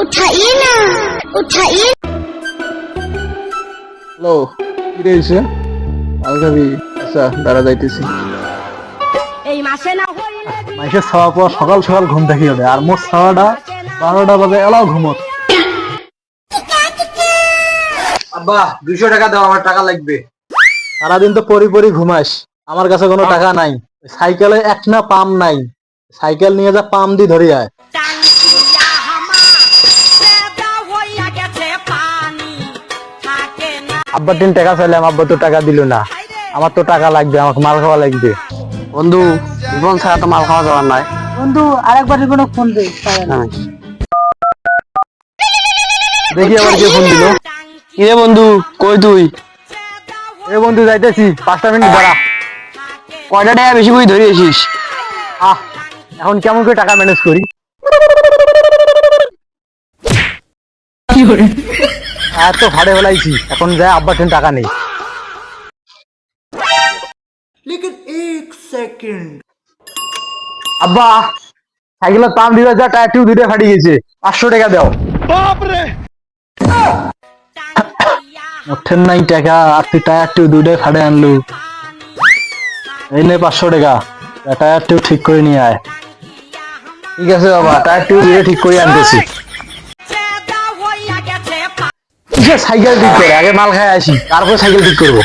उठाइए ना, उठाइए। হ্যালো, কি রয়েছে? আলগাবি আচ্ছা দাঁড়া যাইতেছি। এই মাসে না হইলে মাইসের খাওয়া পর সকাল সকাল ঘুম থেকে ওঠে আর মোট খাওয়াটা 12টা বাজে এলাও ঘুমত। আব্বা 200 টাকা দাও, আমার টাকা লাগবে। সারাদিন তো পরি পরি ঘুমাস, আমার কাছে কোনো টাকা নাই। সাইকেলে এক না পাম নাই, সাইকেল নিয়ে যা পাম দি ধরি আয়। টাঙ্কিয়া হামা সেদা হইয়া গেছে পানি থাকে না। আব্বা 3 টাকা চাইলাম, আব্বা তো টাকা দিল না। আমার তো টাকা লাগবে, আমাকে মাল খাওয়া লাগবে। বন্ধু, জীবন ছাড়া তো মাল খাওয়া যাওয়ার নাই। বন্ধু আরেকবার কোনো ফোন দে। দেখি আবার কে ফোন দিল। কিরে বন্ধু, কই তুই? এ বন্ধু যাইতেছি, 5টা মিনিট দাঁড়া। কয়টা টাকা বেশি করে ধরিয়েছিস? আহ এখন কেমন করে টাকা ম্যানেজ করি? এত ভাড়ে ফেলাইছি, এখন যায় আব্বার ঠেন টাকা নেই। আব্বা সাইকেলের পাম দিবে যা, টায়ার টিউব দুটো ফাটি গেছে, 500 টাকা দাও। ওঠেন নাই টাকা, আর তুই টায়ার টিউব দুটোই ফাটে আনলু। এই নে 500 টাকা, টায়ার টিউব ঠিক করে নিয়ে আয়। ঠিক আছে বাবা, টায়ার টিউব দুটো ঠিক করে আনতেছি। সেদা হইয়া গেছে কিসের সাইকেল ঠিক করে? আগে মাল খায় আসি, তারপর সাইকেল ঠিক করবো।